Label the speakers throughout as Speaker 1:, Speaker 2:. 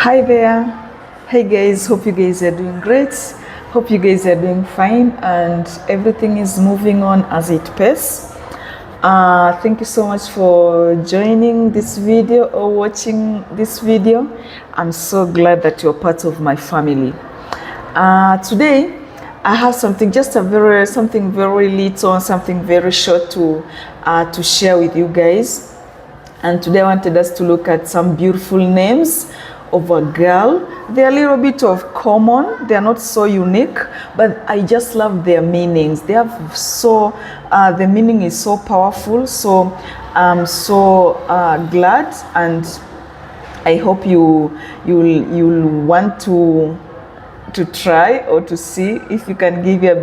Speaker 1: Hi there. Hey guys, hope you guys are doing great. Hope you guys are doing fine and everything is moving on as it pace. Thank you so much for joining this video or watching this video. I'm so glad that you're part of my family. Today, I have something very little, something very short to share with you guys. And today I wanted us to look at some beautiful names of a girl. They're a little bit of common, they're not so unique, but I just love their meanings. They have the meaning is so powerful, so I'm so glad, and I hope you'll want to try or to see if you can give your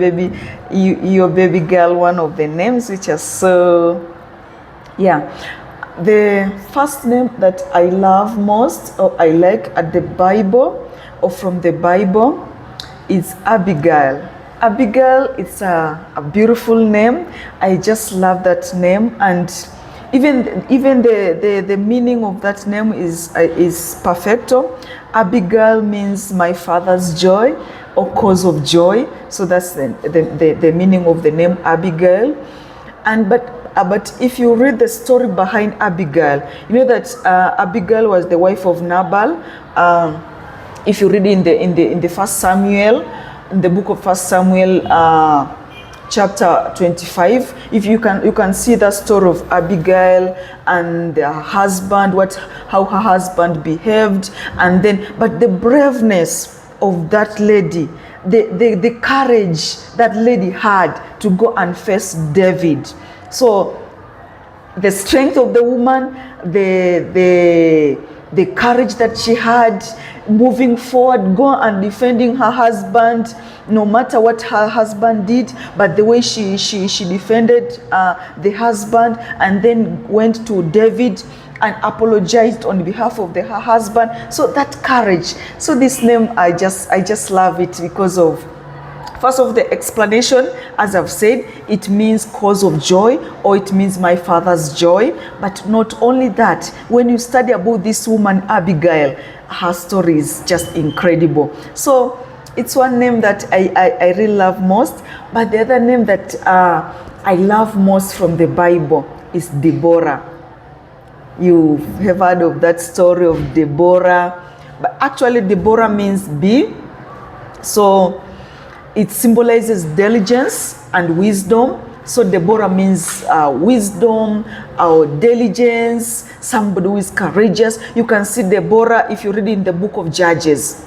Speaker 1: baby girl one of the names, which are so, yeah. The first name that I love most, or I like at the Bible, or from the Bible, is Abigail. Abigail, it's a beautiful name. I just love that name, and even the meaning of that name is perfecto. Abigail means my father's joy or cause of joy. So that's the meaning of the name Abigail. But if you read the story behind Abigail, you know that Abigail was the wife of Nabal. If you read in the First Samuel, in the book of First Samuel, chapter 25, if you can see the story of Abigail and her husband, how her husband behaved, and then but the braveness of that lady, the courage that lady had to go and face David. So the strength of the woman, the courage that she had moving forward, go and defending her husband, no matter what her husband did, but the way she defended the husband, and then went to David and apologized on behalf of her husband. So that courage. So this name, I just love it because of, first of the explanation, as I've said, it means cause of joy, or it means my father's joy. But not only that, when you study about this woman, Abigail, her story is just incredible. So it's one name that I really love most. But the other name that I love most from the Bible is Deborah. You have heard of that story of Deborah. But actually, Deborah means bee. So it symbolizes diligence and wisdom. So Deborah means wisdom or diligence, somebody who is courageous. You can see Deborah if you read in the book of Judges.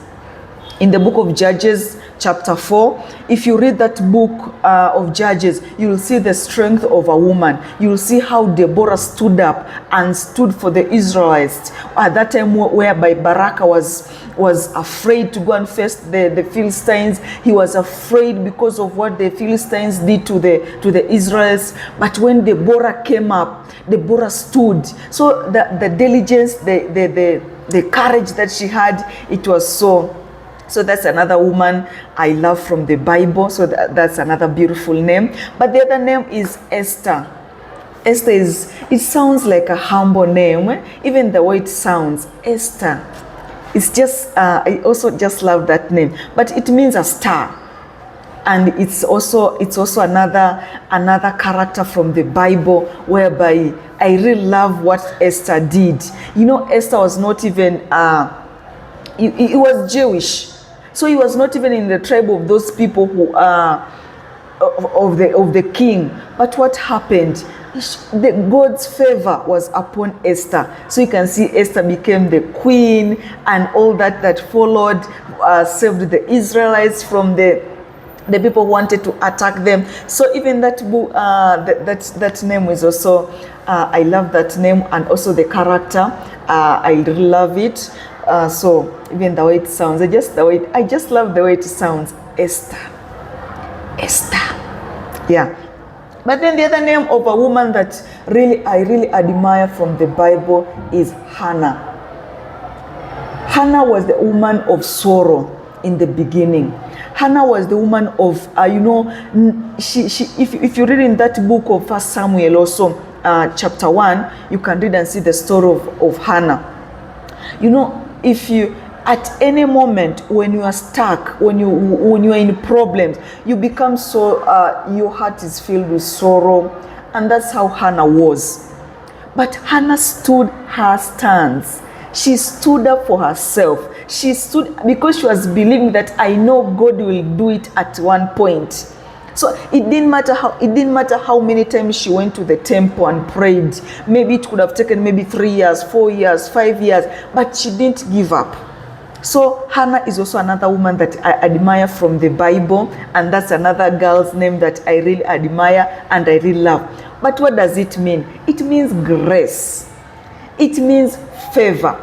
Speaker 1: In the book of Judges, chapter 4, if you read that book of Judges, you will see the strength of a woman. You will see how Deborah stood up and stood for the Israelites. At that time whereby Barak was afraid to go and face the Philistines. He was afraid because of what the Philistines did to the Israelites. But when Deborah came up, Deborah stood. So the diligence, the courage that she had, it was so. So that's another woman I love from the Bible. So that's another beautiful name. But the other name is Esther. Esther it sounds like a humble name. Even the way it sounds, Esther. It's just, I also just love that name. But it means a star. And it's also another character from the Bible, whereby I really love what Esther did. You know, Esther was not even, he was Jewish. So he was not even in the tribe of those people who are of the king. But what happened? God's favor was upon Esther. So you can see Esther became the queen, and all that followed saved the Israelites from the people who wanted to attack them. So even that book, that name is also, I love that name, and also the character. I really love it. So even the way it sounds, I just love the way it sounds. Esther. Yeah. But then the other name of a woman that I really admire from the Bible is Hannah. Hannah was the woman of sorrow in the beginning. Hannah was the woman of, if you read in that book of First Samuel also, chapter 1, you can read and see the story of Hannah. You know, if you at any moment when you are stuck, when you are in problems, you become so, your heart is filled with sorrow. And that's how Hannah was. But Hannah stood her stance. She stood up for herself. She stood because she was believing that I know God will do it at one point. So it didn't matter how many times she went to the temple and prayed. Maybe it could have taken maybe 3 years, 4 years, 5 years, but she didn't give up. So Hannah is also another woman that I admire from the Bible, and that's another girl's name that I really admire and I really love. But what does it mean? It means grace. It means favor.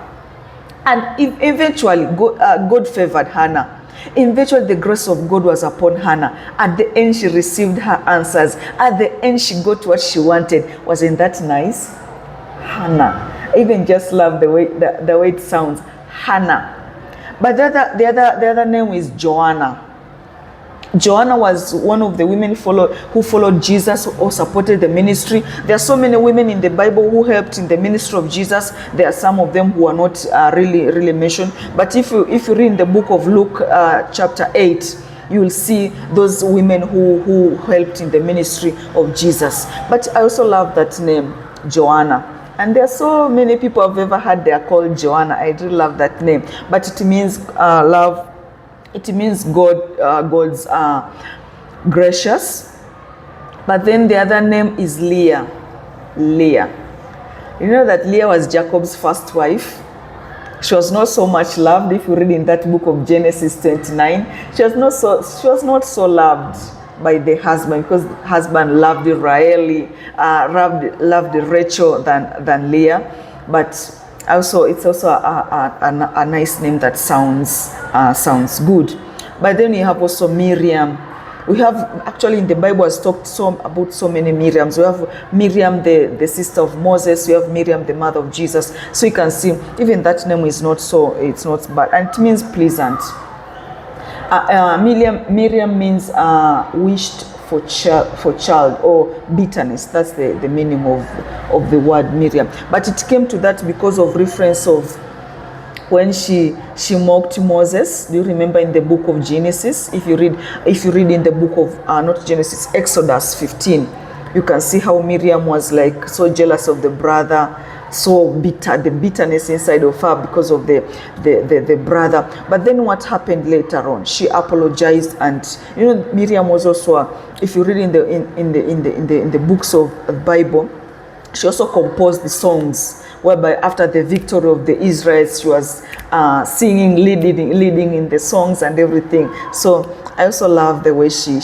Speaker 1: And eventually God favored Hannah. Eventually the grace of God was upon Hannah. At the end she received her answers. At the end she got what she wanted. Wasn't that nice? Hannah. I even just love the way it sounds. Hannah. But the other name is Johanna. Johanna was one of the women who followed Jesus or supported the ministry. There are so many women in the Bible who helped in the ministry of Jesus. There are some of them who are not really mentioned. But if you read in the book of Luke chapter 8, you will see those women who helped in the ministry of Jesus. But I also love that name, Johanna. And there are so many people I've ever had they are called Johanna. I do love that name. But it means love. It means God's gracious. But then the other name is Leah. Leah. You know that Leah was Jacob's first wife. She was not so much loved. If you read in that book of Genesis 29, she was not so loved by the husband, because the husband loved loved Rachel than Leah. But also it's also a nice name that sounds good. But then you have also Miriam. We have actually in the Bible has talked about so many Miriams. We have Miriam, the sister of Moses. We have Miriam, the mother of Jesus. So you can see even that name is it's not bad, and it means pleasant. Miriam means wished for child or bitterness. That's the meaning of the word Miriam. But it came to that because of reference of when she mocked Moses. Do you remember in the book of Genesis? If you read in the book of not Genesis, Exodus 15, you can see how Miriam was like so jealous of the brother, so bitter, the bitterness inside of her because of the brother. But then what happened later on? She apologized, and Miriam was also, if you read in the books of the Bible, she also composed the songs whereby after the victory of the Israelites, she was singing, leading in the songs and everything. So I also love the way she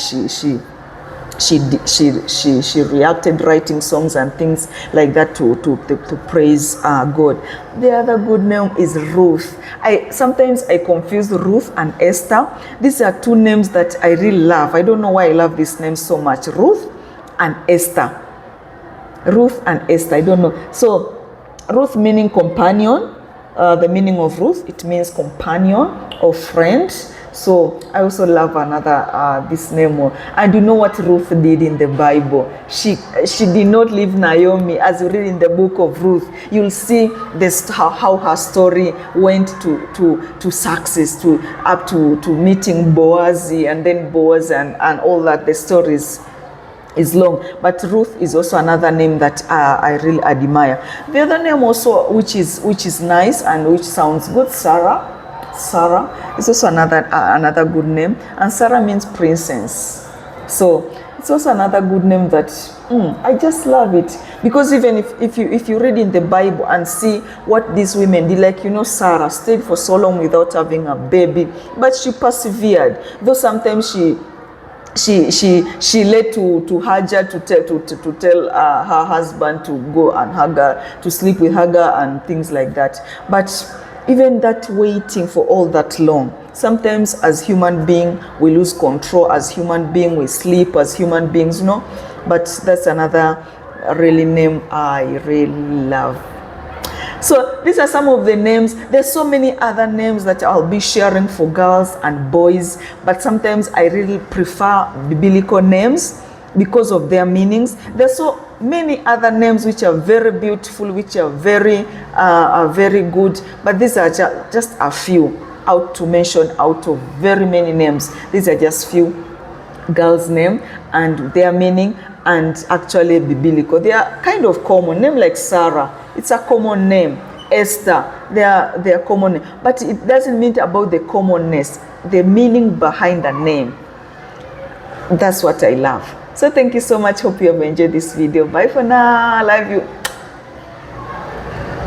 Speaker 1: reacted, writing songs and things like that to praise God. The other good name is Ruth. Sometimes I confuse Ruth and Esther. These are two names that I really love. I don't know why I love these names so much. Ruth and Esther. Ruth and Esther. I don't know. So Ruth meaning companion. The meaning of Ruth, it means companion or friend. So I also love this name. And you know what Ruth did in the Bible? She did not leave Naomi. As you read in the book of Ruth, you'll see how her story went to success, up to meeting Boaz, and then Boaz and all that. The stories is long, but Ruth is also another name that I really admire. The other name also, which is nice and which sounds good, Sarah. Sarah is also another good name, and Sarah means princess. So it's also another good name that I just love it, because even if you read in the Bible and see what these women did, like Sarah stayed for so long without having a baby, but she persevered. Though sometimes she led to Hagar to tell her husband to go and Hagar to sleep with Hagar and things like that. But even that waiting for all that long, sometimes as human beings we lose control. As human beings we sleep. As human beings, But that's another really name I really love. So these are some of the names. There's so many other names that I'll be sharing for girls and boys, but sometimes I really prefer biblical names because of their meanings. There's so many other names which are very beautiful, which are very good, but these are just a few. out to mention out of very many names. These are just few girls' name and their meaning, and actually biblical. They are kind of common. Name like Sarah, it's a common name. Esther, they are common, but it doesn't mean about the commonness, the meaning behind the name. That's what I love. So thank you so much. Hope you have enjoyed this video. Bye for now. I love you.